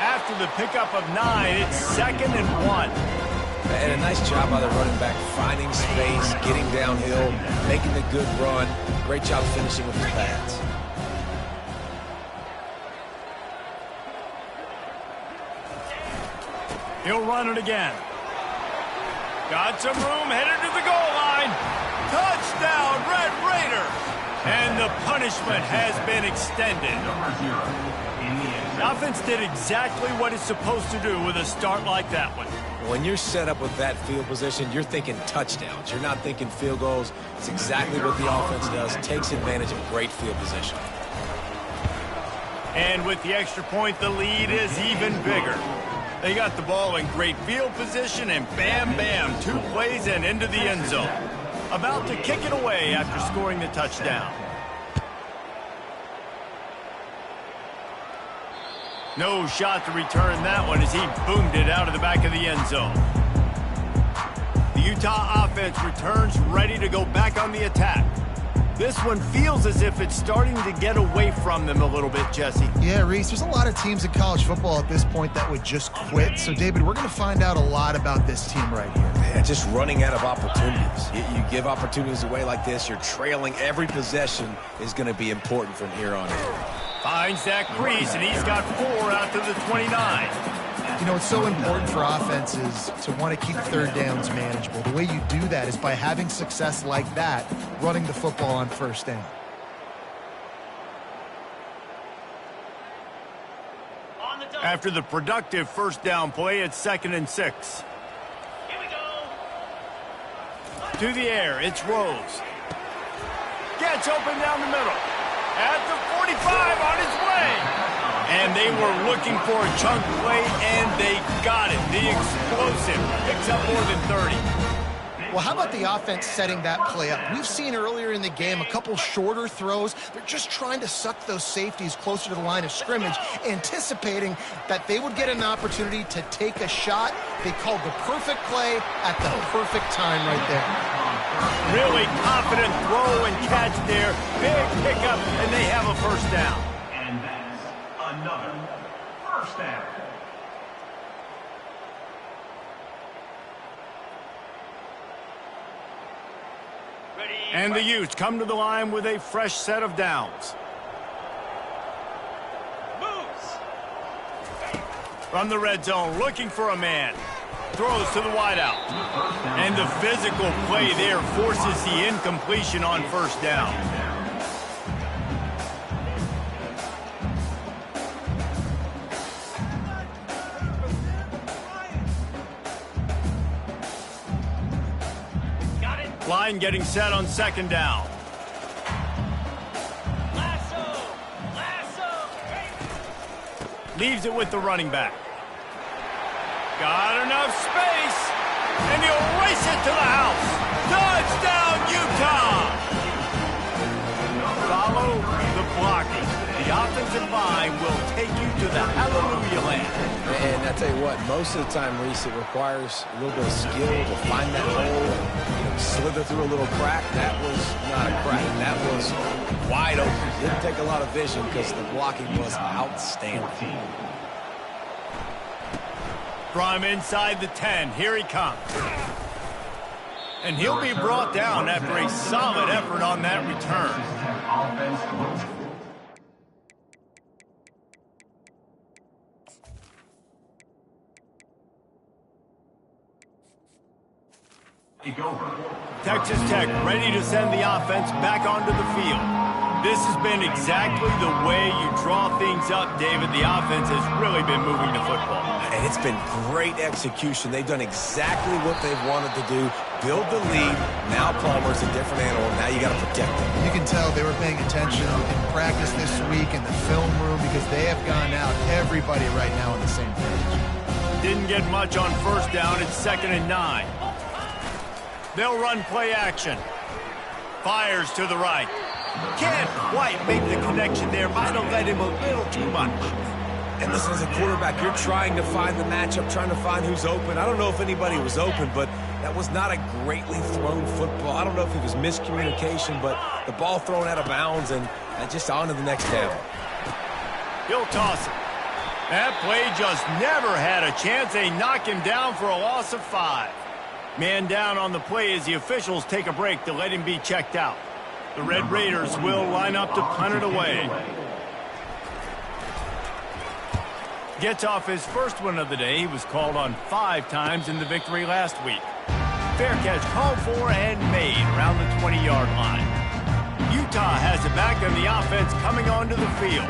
Speaker 1: After the pickup of 9, it's 2nd and 1.
Speaker 3: And a nice job by the running back, finding space, getting downhill, making a good run. Great job finishing with his pads.
Speaker 1: He'll run it again. Got some room, headed to the goal line. Touchdown, Red Raider. And the punishment has been extended. The offense did exactly what it's supposed to do with a start like that one.
Speaker 3: When you're set up with that field position, you're thinking touchdowns. You're not thinking field goals. It's exactly what the offense does. Takes advantage of great field position.
Speaker 1: And with the extra point, the lead is even bigger. They got the ball in great field position, and bam, bam, 2 plays and into the end zone. About to kick it away after scoring the touchdown. No shot to return that one as he boomed it out of the back of the end zone. The Utah offense returns ready to go back on the attack. This one feels as if it's starting to get away from them a little bit, Jesse.
Speaker 2: Yeah, Reese, there's a lot of teams in college football at this point that would just quit. So, David, we're going to find out a lot about this team right here.
Speaker 3: Yeah, just running out of opportunities. You give opportunities away like this, you're trailing. Every possession is going to be important from here on in.
Speaker 1: Finds that crease, and he's got 4 out to the 29.
Speaker 2: You know, it's so important for offenses to want to keep third downs manageable. The way you do that is by having success like that, running the football on first down.
Speaker 1: After the productive first down play, it's 2nd and 6.
Speaker 4: Here we go.
Speaker 1: To the air, it's Rose. Gets open down the middle. At the 45, on his way. And they were looking for a chunk play, and they got it. The explosive picks up more than 30.
Speaker 2: Well, how about the offense setting that play up? We've seen earlier in the game a couple shorter throws. They're just trying to suck those safeties closer to the line of scrimmage, anticipating that they would get an opportunity to take a shot. They called the perfect play at the perfect time right there.
Speaker 1: Really confident throw and catch there. Big pickup, and they have a first down.
Speaker 4: And that's another first down.
Speaker 1: And the Utes come to the line with a fresh set of downs. From the red zone, looking for a man. Throws to the wideout. And the physical play there forces the incompletion on first down. Line getting set on second down. Leaves it with the running back. Got enough space, and he'll race it to the house. Touchdown, Utah! Follow the blocking. The offensive line will take you to the hallelujah land.
Speaker 3: And I tell you what, most of the time, Reese, it requires a little bit of skill to find that hole and slither through a little crack. That was not a crack. That was wide open. Didn't take a lot of vision because the blocking was outstanding.
Speaker 1: From inside the 10, here he comes. And he'll be brought down after a solid effort on that return. Texas Tech ready to send the offense back onto the field. This has been exactly the way you draw things up, David. The offense has really been moving the football.
Speaker 3: And it's been great execution. They've done exactly what they've wanted to do. Build the lead. Now Palmer's a different animal. Now you got to protect him.
Speaker 2: You can tell they were paying attention in practice this week in the film room because they have gone out, everybody right now on the same page.
Speaker 1: Didn't get much on first down. It's 2nd and 9. They'll run play action. Fires to the right. Can't quite make the connection there. Might have led him a little too much.
Speaker 3: And listen, as a quarterback, you're trying to find the matchup, trying to find who's open. I don't know if anybody was open, but that was not a greatly thrown football. I don't know if it was miscommunication, but the ball thrown out of bounds and just on to the next down.
Speaker 1: He'll toss it. That play just never had a chance. They knock him down for a loss of 5. Man down on the play as the officials take a break to let him be checked out. The Red Raiders will line up to punt it away. Gets off his first one of the day. He was called on 5 times in the victory last week. Fair catch called for and made around the 20-yard line. Utah has it back and the offense coming onto the field.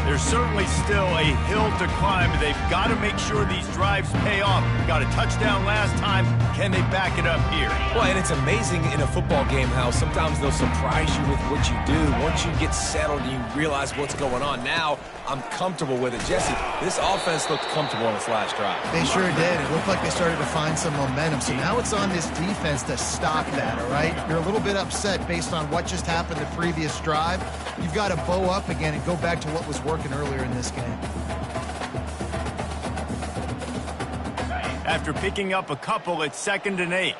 Speaker 1: There's certainly still a hill to climb, but they've got to make sure these drives pay off. Got a touchdown last time. Can they back it up here?
Speaker 3: Well, and it's amazing in a football game how sometimes they'll surprise you with what you do. Once you get settled and you realize what's going on, now I'm comfortable with it. Jesse, this offense looked comfortable on its last drive.
Speaker 2: They sure did. It looked like they started to find some momentum. So now it's on this defense to stop that, all right? You're a little bit upset based on what just happened the previous drive. You've got to bow up again and go back to what was working earlier in this game.
Speaker 1: After picking up a couple, it's 2nd and 8.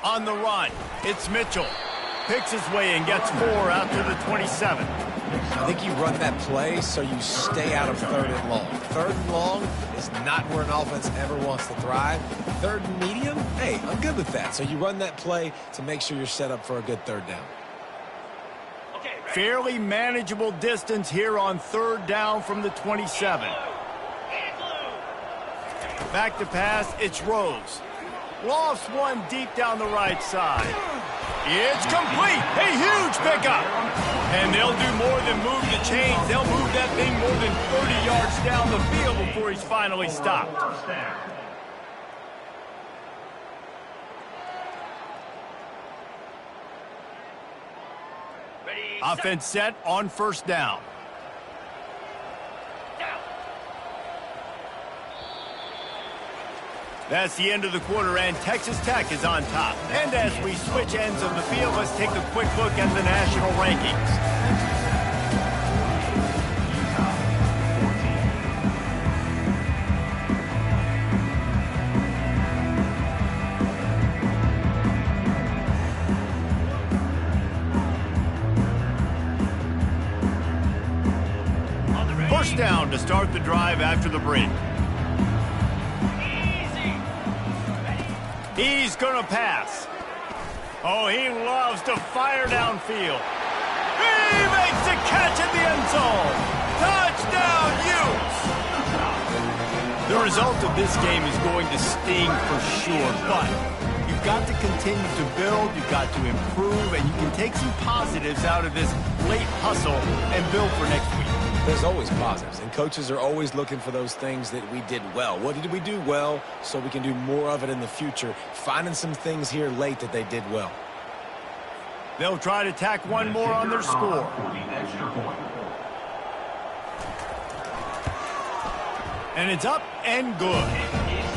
Speaker 1: On the run, it's Mitchell. Picks his way and gets 4 out to the 27.
Speaker 3: I think you run that play so you stay out of 3rd and long. 3rd and long is not where an offense ever wants to thrive. 3rd and medium, hey, I'm good with that. So you run that play to make sure you're set up for a good 3rd down.
Speaker 1: Fairly manageable distance here on 3rd down from the 27. Back to pass, it's Rose. Lofts one deep down the right side. It's complete. A huge pickup. And they'll do more than move the chains. They'll move that thing more than 30 yards down the field before he's finally stopped. Offense set on 1st down. That's the end of the quarter, and Texas Tech is on top. And as we switch ends of the field, let's take a quick look at the national rankings. First down to start the drive after the break. He's going to pass. Oh, he loves to fire downfield. He makes the catch at the end zone. Touchdown, Utes! The result of this game is going to sting for sure, but you've got to continue to build, you've got to improve, and you can take some positives out of this late hustle and build for next week.
Speaker 3: There's always positives, and coaches are always looking for those things that we did well. What did we do well so we can do more of it in the future? Finding some things here late that they did well.
Speaker 1: They'll try to tack one more on their score. And it's up and good.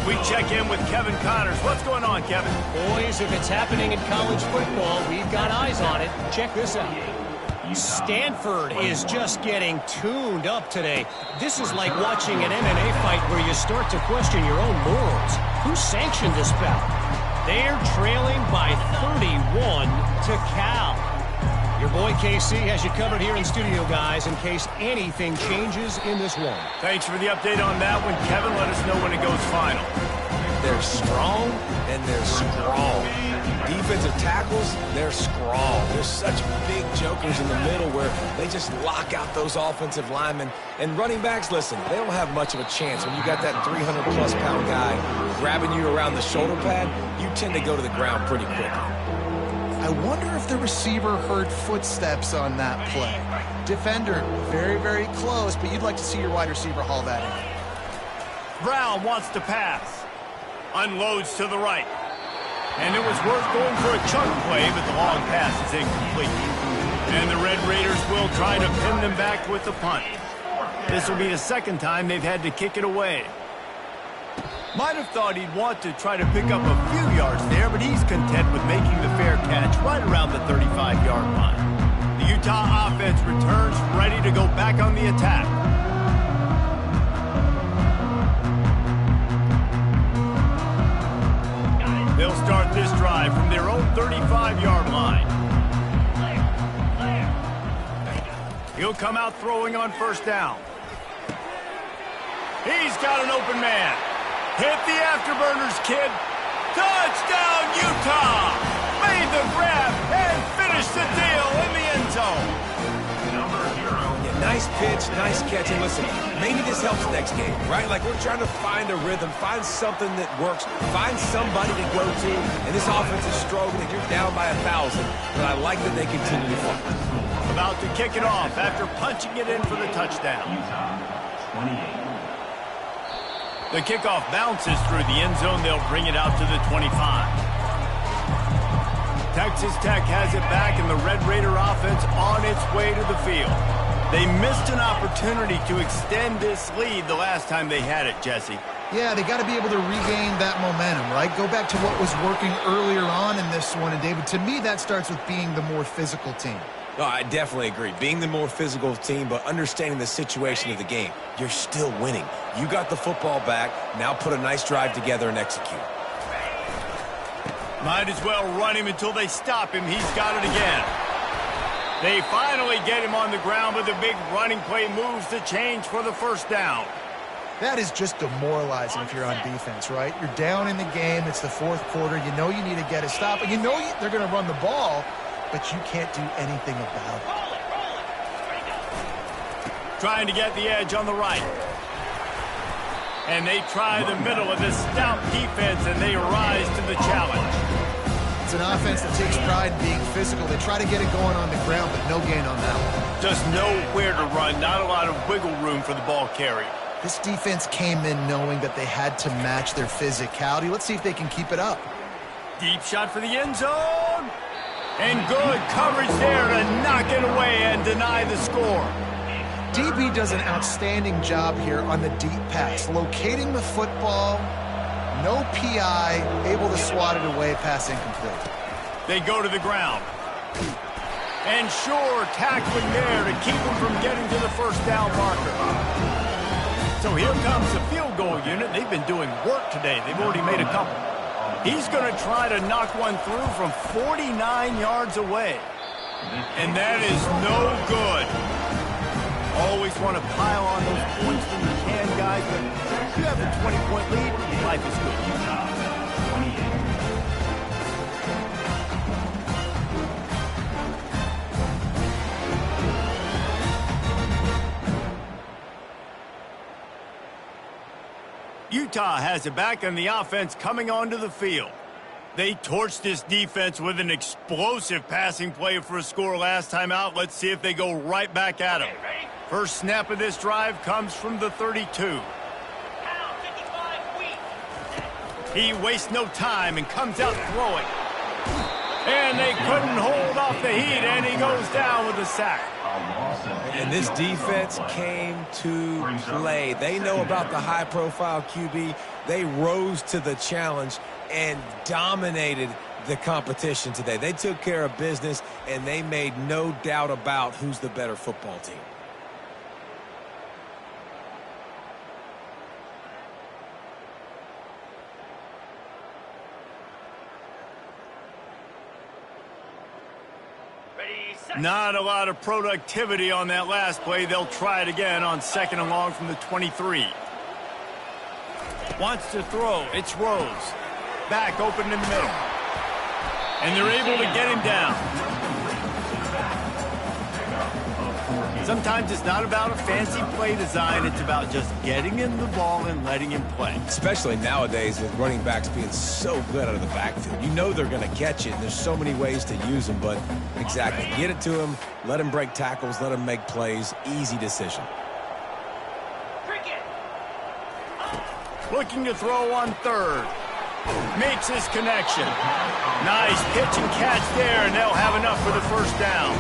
Speaker 1: We check in with Kevin Connors. What's going on, Kevin?
Speaker 5: Boys, if it's happening in college football, we've got eyes on it. Check this out. Stanford is just getting tuned up today. This is like watching an MMA fight where you start to question your own morals. Who sanctioned this bout? They're trailing by 31 to Cal. Your boy KC has you covered here in studio, guys, in case anything changes in this one.
Speaker 1: Thanks for the update on that one, Kevin. Let us know when it goes final.
Speaker 3: They're strong, and they're strong. Defensive tackles, they're strong. There's such big jokers in the middle where they just lock out those offensive linemen. And running backs, listen, they don't have much of a chance. When you got that 300-plus pound guy grabbing you around the shoulder pad, you tend to go to the ground pretty quickly.
Speaker 2: I wonder if the receiver heard footsteps on that play. Defender, very, very close, but you'd like to see your wide receiver haul that in.
Speaker 1: Brown wants to pass. Unloads to the right. And it was worth going for a chunk play, but the long pass is incomplete. And the Red Raiders will try to pin them back with the punt. This will be the second time they've had to kick it away. Might have thought he'd want to try to pick up a few yards there, but he's content with making the fair catch right around the 35-yard line. The Utah offense returns ready to go back on the attack. They'll start this drive from their own 35-yard line. He'll come out throwing on first down. He's got an open man. Hit the afterburners, kid. Touchdown, Utah! Made the grab and finished the deal in the end zone.
Speaker 3: Yeah, nice pitch, nice catch. And listen, maybe this helps next game, right? Like we're trying to find a rhythm, find something that works, find somebody to go to. And this offense is struggling. You're down by 1,000, but I like that they continue to fight.
Speaker 1: About to kick it off after punching it in for the touchdown.
Speaker 4: Utah, 28.
Speaker 1: The kickoff bounces through the end zone. They'll bring it out to the 25. Texas Tech has it back, and the Red Raider offense on its way to the field. They missed an opportunity to extend this lead the last time they had it, Jesse.
Speaker 2: Yeah, they got to be able to regain that momentum, right? Go back to what was working earlier on in this one. And, David, to me, that starts with being the more physical team.
Speaker 3: No, I definitely agree. Being the more physical team, but understanding the situation of the game. You're still winning. You got the football back. Now put a nice drive together and execute.
Speaker 1: Might as well run him until they stop him. He's got it again. They finally get him on the ground, but the big running play moves the change for the first down.
Speaker 2: That is just demoralizing if you're on defense, right? You're down in the game. It's the fourth quarter. You know you need to get a stop. And you know they're going to run the ball, but you can't do anything about it.
Speaker 1: Trying to get the edge on the right. And they try the middle of this stout defense, and they rise to the challenge.
Speaker 2: It's an offense that takes pride in being physical. They try to get it going on the ground, but no gain on that one.
Speaker 1: Just nowhere to run. Not a lot of wiggle room for the ball carrier.
Speaker 2: This defense came in knowing that they had to match their physicality. Let's see if they can keep it up.
Speaker 1: Deep shot for the end zone. And good coverage there to knock it away and deny the score.
Speaker 2: DB does an outstanding job here on the deep pass, locating the football, no PI, able to swat it away, pass incomplete.
Speaker 1: They go to the ground. And sure, tackling there to keep them from getting to the first down marker. So here comes the field goal unit. They've been doing work today. They've already made a couple. He's going to try to knock one through from 49 yards away. And that is no good. Always want to pile on those points when you can, guys, but if you have the 20-point lead, life is good. Utah has it back on the offense coming onto the field. They torched this defense with an explosive passing play for a score last time out. Let's see if they go right back at him. First snap of this drive comes from the 32. He wastes no time and comes out throwing. And And they couldn't hold off the heat, and he goes down with a sack.
Speaker 3: And this defense came to play. They know about the high-profile QB. They rose to the challenge and dominated the competition today. They took care of business, and they made no doubt about who's the better football team.
Speaker 1: Not a lot of productivity on that last play. They'll try it again on 2nd and long from the 23. Wants to throw. It's Rose. Back open in the middle. And they're able to get him down. Sometimes it's not about a fancy play design. It's about just getting him the ball and letting him play.
Speaker 3: Especially nowadays with running backs being so good out of the backfield. You know they're going to catch it, and there's so many ways to use them. But exactly, get it to him, let him break tackles, let him make plays. Easy decision.
Speaker 1: Looking to throw on 3rd. Makes his connection. Nice pitch and catch there, and they'll have enough for the first down.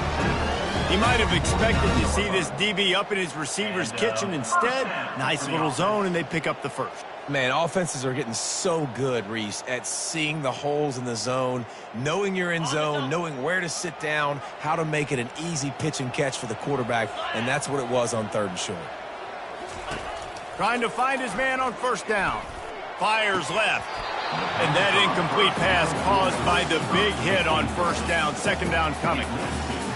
Speaker 1: He might have expected to see this DB up in his receiver's kitchen. Instead, nice little zone, and they pick up the first.
Speaker 3: Man, offenses are getting so good, Reese, at seeing the holes in the zone, knowing you're in zone, knowing where to sit down, how to make it an easy pitch and catch for the quarterback, and that's what it was on 3rd and short.
Speaker 1: Trying to find his man on 1st down. Fires left. And that incomplete pass caused by the big hit on 1st down. 2nd down coming.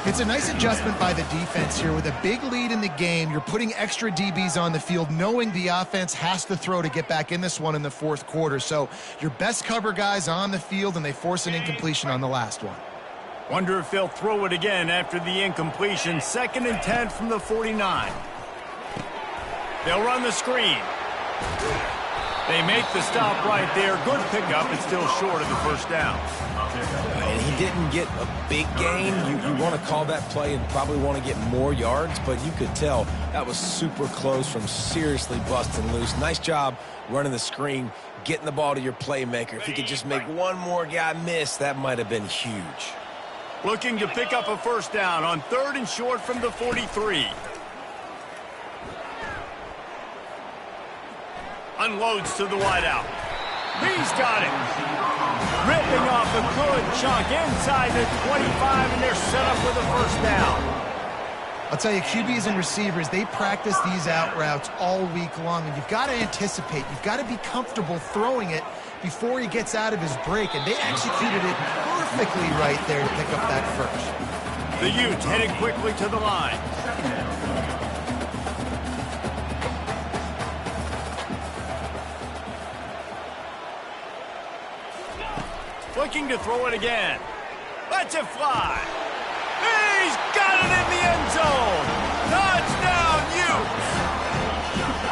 Speaker 2: It's a nice adjustment by the defense here. With a big lead in the game, you're putting extra DBs on the field, knowing the offense has to throw to get back in this one in the 4th quarter. So your best cover guys on the field, and they force an incompletion on the last one.
Speaker 1: Wonder if they'll throw it again after the incompletion. 2nd and 10 from the 49. They'll run the screen. They make the stop right there. Good pickup, and still short of the 1st down.
Speaker 3: And he didn't get a big gain. You want to call that play and probably want to get more yards, but you could tell that was super close from seriously busting loose. Nice job running the screen, getting the ball to your playmaker. If he could just make one more guy miss, that might have been huge.
Speaker 1: Looking to pick up a 1st down on 3rd and short from the 43. Unloads to the wideout. He's got it. Ripping off a good chunk inside the 25, and they're set up with a 1st down.
Speaker 2: I'll tell you, QBs and receivers, they practice these out routes all week long, and you've got to anticipate. You've got to be comfortable throwing it before he gets out of his break, and they executed it perfectly right there to pick up that first.
Speaker 1: The Utes headed quickly to the line. Looking to throw it again. Lets it fly. He's got it in the end zone. Touchdown, Utes.